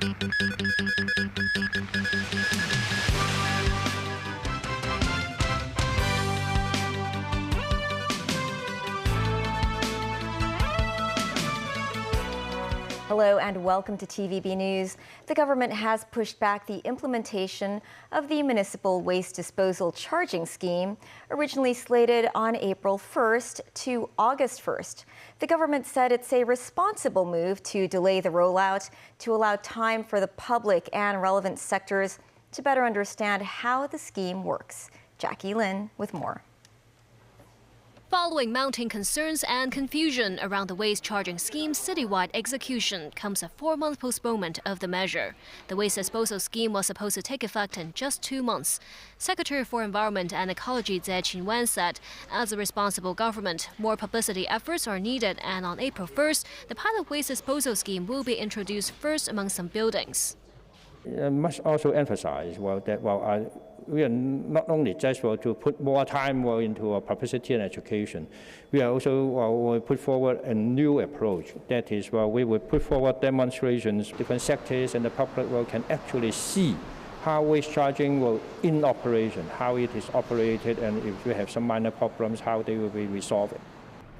Hello and welcome to TVB News. The government has pushed back the implementation of the municipal waste disposal charging scheme, originally slated on April 1st to August 1st. The government said it's a responsible move to delay the rollout to allow time for the public and relevant sectors to better understand how the scheme works. Jackie Lin with more. Following mounting concerns and confusion around the waste charging scheme's citywide execution comes a 4-month postponement of the measure. The waste disposal scheme was supposed to take effect in just 2 months. Secretary for Environment and Ecology Zhe Qinwen said, as a responsible government, more publicity efforts are needed, and on April 1st, the pilot waste disposal scheme will be introduced first among some buildings. I must also emphasize that we are not only just to put more time into our publicity and education, we are also put forward a new approach. That is, we will put forward demonstrations. Different sectors and the public can actually see how waste charging will in operation, how it is operated, and if we have some minor problems, how they will be resolved.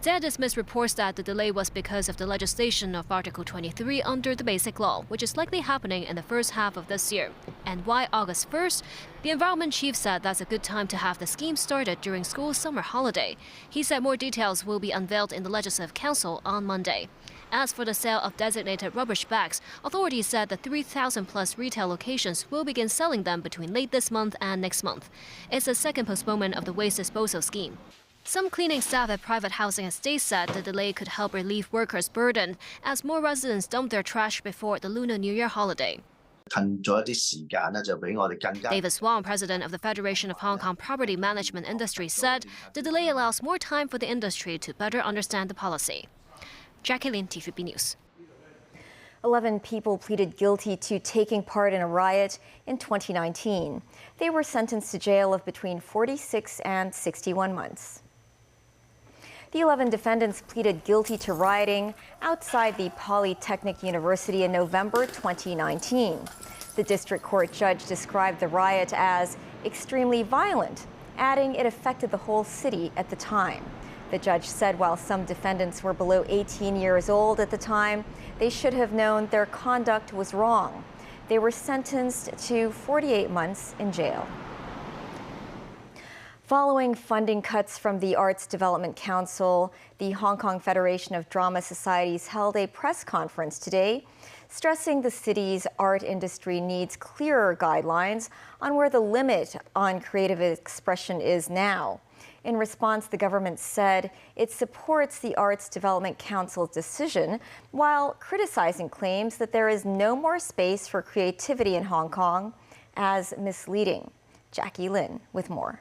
Zhe dismissed reports that the delay was because of the legislation of Article 23 under the Basic Law, which is likely happening in the first half of this year. And why August 1st? The environment chief said that's a good time to have the scheme started during school's summer holiday. He said more details will be unveiled in the Legislative Council on Monday. As for the sale of designated rubbish bags, authorities said the 3,000-plus retail locations will begin selling them between late this month and next month. It's the second postponement of the waste disposal scheme. Some cleaning staff at private housing estates said the delay could help relieve workers' burden as more residents dump their trash before the Lunar New Year holiday. David Swan, president of the Federation of Hong Kong Property Management Industry, said the delay allows more time for the industry to better understand the policy. Jackie Lin, TVB News. 11 people pleaded guilty to taking part in a riot in 2019. They were sentenced to jail of between 46 and 61 months. The 11 defendants pleaded guilty to rioting outside the Polytechnic University in November 2019. The district court judge described the riot as extremely violent, adding it affected the whole city at the time. The judge said while some defendants were below 18 years old at the time, they should have known their conduct was wrong. They were sentenced to 48 months in jail. Following funding cuts from the Arts Development Council, the Hong Kong Federation of Drama Societies held a press conference today, stressing the city's art industry needs clearer guidelines on where the limit on creative expression is now. In response, the government said it supports the Arts Development Council's decision while criticizing claims that there is no more space for creativity in Hong Kong as misleading. Jackie Lin with more.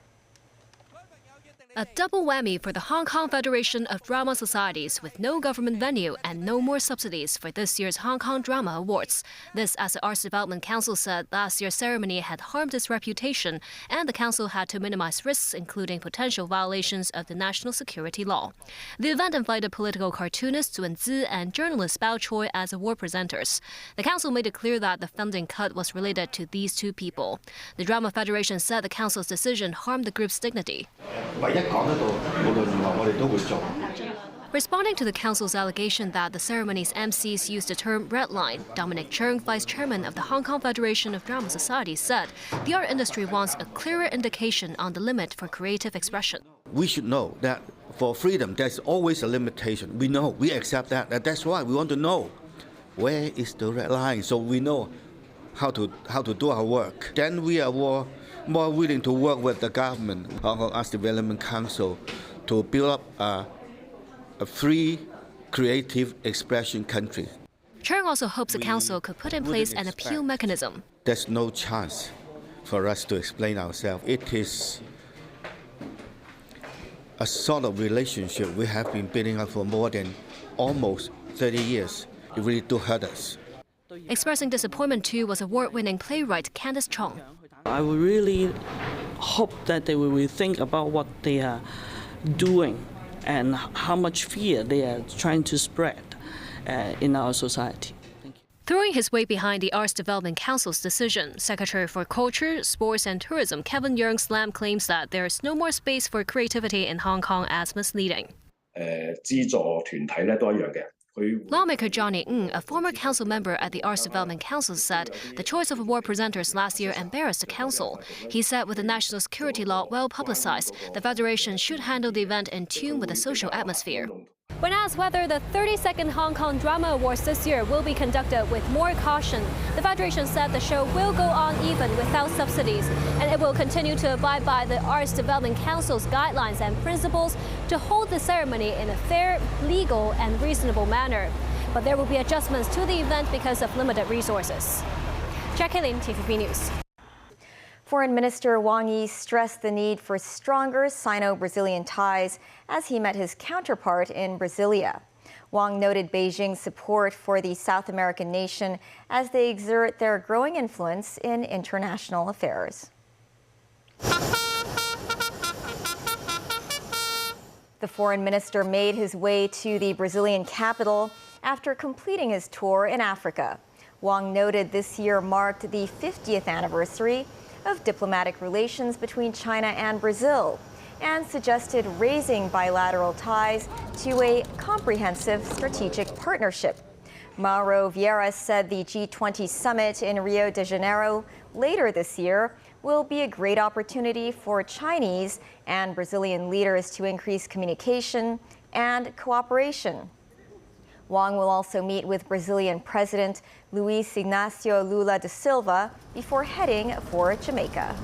A double whammy for the Hong Kong Federation of Drama Societies, with no government venue and no more subsidies for this year's Hong Kong Drama Awards. This, as the Arts Development Council said, last year's ceremony had harmed its reputation, and the council had to minimize risks, including potential violations of the national security law. The event invited political cartoonist Wen Zi and journalist Bao Choi as award presenters. The council made it clear that the funding cut was related to these two people. The Drama Federation said the council's decision harmed the group's dignity. Responding to the council's allegation that the ceremony's MCs used the term red line, Dominic Cheung, vice chairman of the Hong Kong Federation of Drama Societies, said the art industry wants a clearer indication on the limit for creative expression. We should know that for freedom, there's always a limitation. We know, we accept that. That's why we want to know where is the red line, so we know how to do our work. Then we are more willing to work with the government, Hong Kong Arts Development Council, to build up a free, creative expression country. Cheung also hopes the council could put in place an appeal mechanism. There's no chance for us to explain ourselves. It is a sort of relationship we have been building up for more than almost 30 years. It really do hurt us. Expressing disappointment too was award-winning playwright Cantonese Channels. I would really hope that they will think about what they are doing and how much fear they are trying to spread in our society. Thank you. Throwing his weight behind the Arts Development Council's decision, Secretary for Culture, Sports and Tourism Kevin Yeung's Lam claims that there is no more space for creativity in Hong Kong as misleading. 資助團體咧都一樣嘅。 Lawmaker Johnny Ng, a former council member at the Arts Development Council, said the choice of award presenters last year embarrassed the council. He said with the national security law well publicized, the federation should handle the event in tune with the social atmosphere. When asked whether the 32nd Hong Kong Drama Awards this year will be conducted with more caution, the Federation said the show will go on even without subsidies, and it will continue to abide by the Arts Development Council's guidelines and principles to hold the ceremony in a fair, legal, and reasonable manner. But there will be adjustments to the event because of limited resources. Jackie Lim, TVB News. Foreign Minister Wang Yi stressed the need for stronger Sino-Brazilian ties as he met his counterpart in Brasilia. Wang noted Beijing's support for the South American nation as they exert their growing influence in international affairs. The foreign minister made his way to the Brazilian capital after completing his tour in Africa. Wang noted this year marked the 50th anniversary of diplomatic relations between China and Brazil, and suggested raising bilateral ties to a comprehensive strategic partnership. Mauro Vieira said the G20 summit in Rio de Janeiro later this year will be a great opportunity for Chinese and Brazilian leaders to increase communication and cooperation. Wang will also meet with Brazilian President Luiz Inácio Lula da Silva before heading for Jamaica.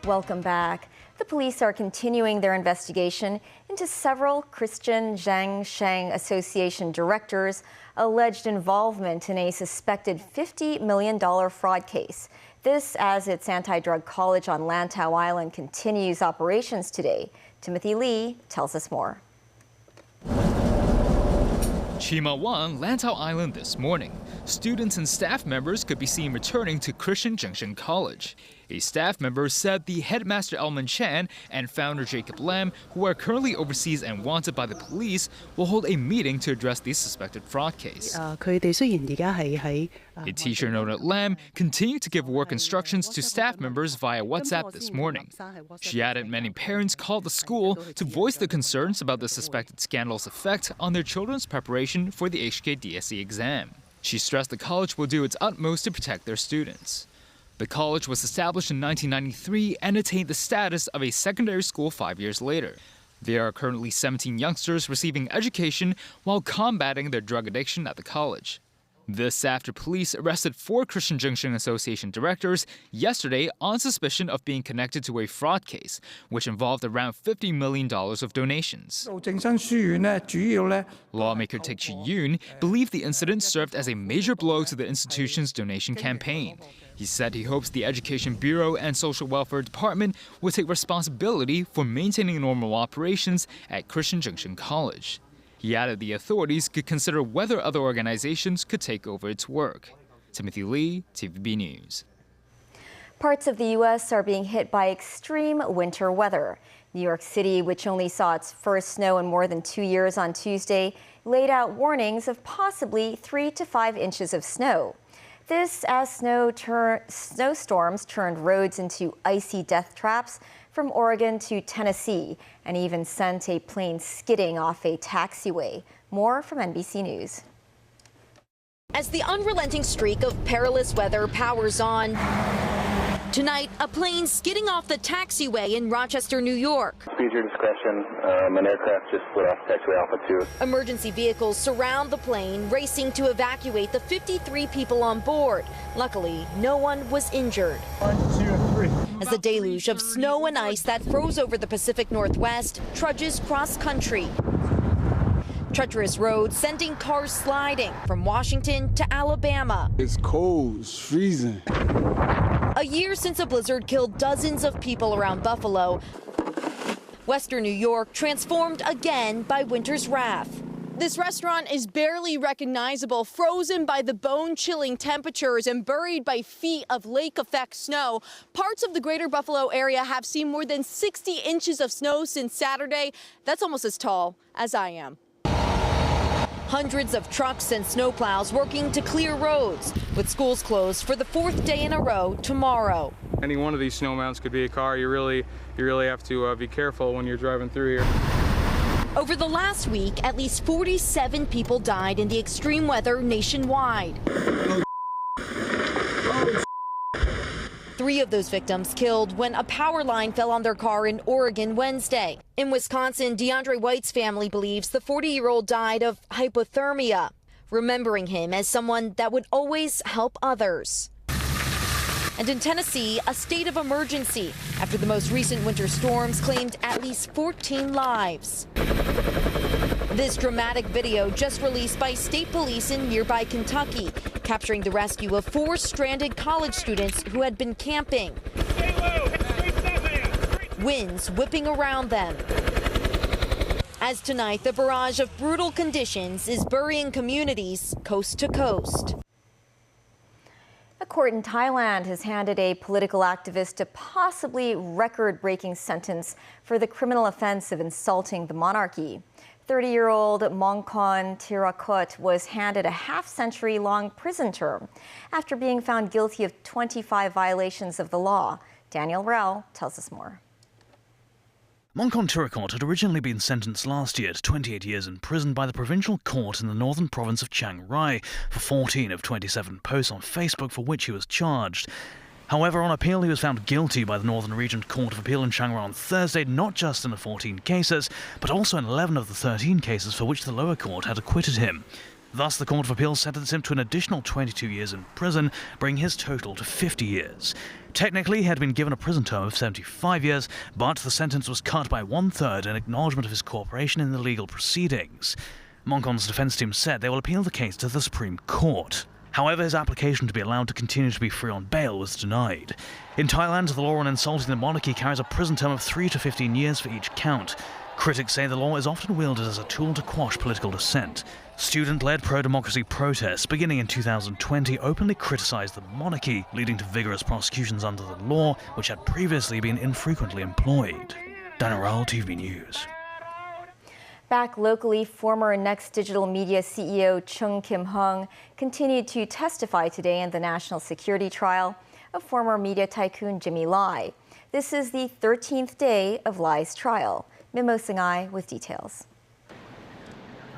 Welcome back. The police are continuing their investigation into several Christian Zhang Sheng Association directors' alleged involvement in a suspected $50 million fraud case. This as its anti-drug college on Lantau Island continues operations today. Timothy Lee tells us more. Chima Wang, Lantau Island this morning. Students and staff members could be seen returning to Christian Junction College. A staff member said the headmaster Elman Chan and founder Jacob Lam, who are currently overseas and wanted by the police, will hold a meeting to address the suspected fraud case. A teacher noted Lam continued to give work instructions to staff members via WhatsApp this morning. She added many parents called the school to voice their concerns about the suspected scandal's effect on their children's preparation for the HKDSE exam. She stressed the college will do its utmost to protect their students. The college was established in 1993 and attained the status of a secondary school 5 years later. There are currently 17 youngsters receiving education while combating their drug addiction at the college. This after police arrested 4 Christian Junction Association directors yesterday on suspicion of being connected to a fraud case, which involved around $50 million of donations. Lawmaker Teck Chi-yoon believed the incident served as a major blow to the institution's donation campaign. He said he hopes the Education Bureau and Social Welfare Department will take responsibility for maintaining normal operations at Christian Junction College. He added the authorities could consider whether other organizations could take over its work. Timothy Lee, TVB News. Parts of the U.S. are being hit by extreme winter weather. New York City, which only saw its first snow in more than 2 years on Tuesday, laid out warnings of possibly 3 to 5 inches of snow. This as snowstorms turned roads into icy death traps from Oregon to Tennessee and even sent a plane skidding off a taxiway. More from NBC News. As the unrelenting streak of perilous weather powers on, tonight, a plane skidding off the taxiway in Rochester, New York. Use your discretion. An aircraft just split off taxiway Alpha 2. Emergency vehicles surround the plane, racing to evacuate the 53 people on board. Luckily, no one was injured. 1, 2, 3. As the deluge of snow and ice that froze over the Pacific Northwest trudges cross-country. Treacherous roads sending cars sliding from Washington to Alabama. It's cold, it's freezing. A year since a blizzard killed dozens of people around Buffalo, Western New York transformed again by winter's wrath. This restaurant is barely recognizable, frozen by the bone-chilling temperatures and buried by feet of lake-effect snow. Parts of the greater Buffalo area have seen more than 60 inches of snow since Saturday. That's almost as tall as I am. Hundreds of trucks and snowplows working to clear roads, with schools closed for the 4th day in a row tomorrow. Any one of these snow mounds could be a car. You really have to be careful when you're driving through here. Over the last week, at least 47 people died in the extreme weather nationwide. 3 of those victims killed when a power line fell on their car in Oregon Wednesday. In Wisconsin, DeAndre White's family believes the 40-year-old died of hypothermia, remembering him as someone that would always help others. And in Tennessee, a state of emergency after the most recent winter storms claimed at least 14 lives. This dramatic video just released by state police in nearby Kentucky, capturing the rescue of 4 stranded college students who had been camping. Winds whipping around them. As tonight, the barrage of brutal conditions is burying communities coast to coast. A court in Thailand has handed a political activist a possibly record-breaking sentence for the criminal offense of insulting the monarchy. 30-year-old Mongkon Tirakot was handed a half-century-long prison term after being found guilty of 25 violations of the law. Daniel Rao tells us more. Mongkon Tirakot had originally been sentenced last year to 28 years in prison by the provincial court in the northern province of Chiang Rai for 14 of 27 posts on Facebook for which he was charged. However, on appeal, he was found guilty by the Northern Region Court of Appeal in Chiang Rai on Thursday, not just in the 14 cases, but also in 11 of the 13 cases for which the lower court had acquitted him. Thus, the Court of Appeal sentenced him to an additional 22 years in prison, bringing his total to 50 years. Technically, he had been given a prison term of 75 years, but the sentence was cut by 1/3 in acknowledgement of his cooperation in the legal proceedings. Mongkon's defense team said they will appeal the case to the Supreme Court. However, his application to be allowed to continue to be free on bail was denied. In Thailand, the law on insulting the monarchy carries a prison term of 3 to 15 years for each count. Critics say the law is often wielded as a tool to quash political dissent. Student-led pro-democracy protests beginning in 2020 openly criticised the monarchy, leading to vigorous prosecutions under the law, which had previously been infrequently employed. Daniel Rao, TV News. Back locally, former Next Digital Media CEO Chung Kim-hung continued to testify today in the national security trial of former media tycoon Jimmy Lai. This is the 13th day of Lai's trial. Mimo Singhai with details.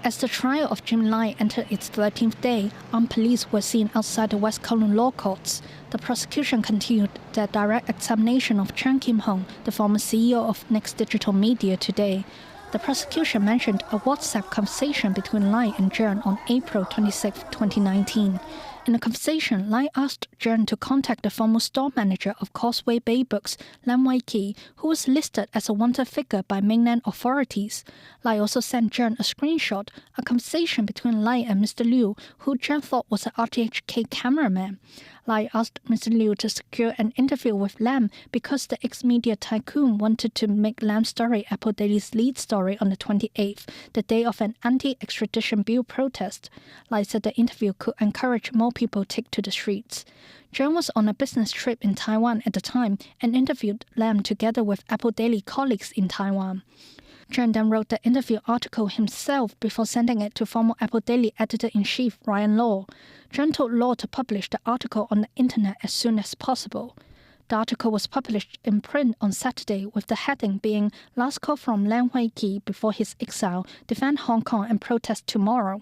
As the trial of Jimmy Lai entered its 13th day, armed police were seen outside the West Kowloon Law Courts. The prosecution continued their direct examination of Chung Kim-hung, the former CEO of Next Digital Media, today. The prosecution mentioned a WhatsApp conversation between Lai and Jern on April 26, 2019. In the conversation, Lai asked Jern to contact the former store manager of Causeway Bay Books, Lam Wai-ki, who was listed as a wanted figure by mainland authorities. Lai also sent Jern a screenshot, a conversation between Lai and Mr. Liu, who Jern thought was an RTHK cameraman. Lai asked Mr. Liu to secure an interview with Lam because the ex-media tycoon wanted to make Lam's story Apple Daily's lead story on the 28th, the day of an anti-extradition bill protest. Lai said the interview could encourage more people to take to the streets. Jern was on a business trip in Taiwan at the time and interviewed Lam together with Apple Daily colleagues in Taiwan. Jern then wrote the interview article himself before sending it to former Apple Daily editor-in-chief Ryan Law. Jern told Law to publish the article on the internet as soon as possible. The article was published in print on Saturday with the heading being "Last Call from Lam Wai-ki Before His Exile, Defend Hong Kong and Protest Tomorrow."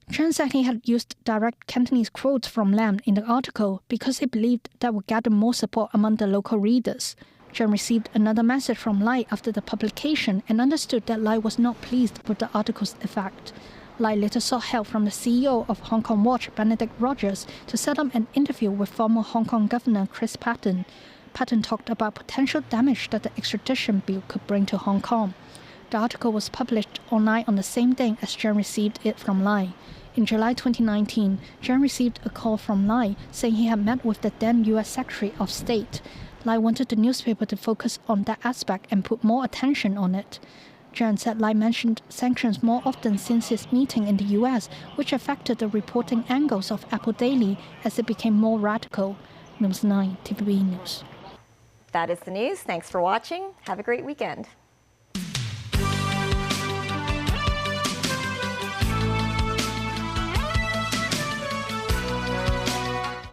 Jern said he had used direct Cantonese quotes from Lam in the article because he believed that would gather more support among the local readers. Jern received another message from Lai after the publication and understood that Lai was not pleased with the article's effect. Lai later sought help from the CEO of Hong Kong Watch, Benedict Rogers, to set up an interview with former Hong Kong Governor Chris Patten. Patten talked about potential damage that the extradition bill could bring to Hong Kong. The article was published online on the same day as Jern received it from Lai. In July 2019, Jern received a call from Lai saying he had met with the then U.S. Secretary of State. Lai wanted the newspaper to focus on that aspect and put more attention on it. Jan said Lai mentioned sanctions more often since his meeting in the US, which affected the reporting angles of Apple Daily as it became more radical. News 9, TVB News. That is the news. Thanks for watching. Have a great weekend.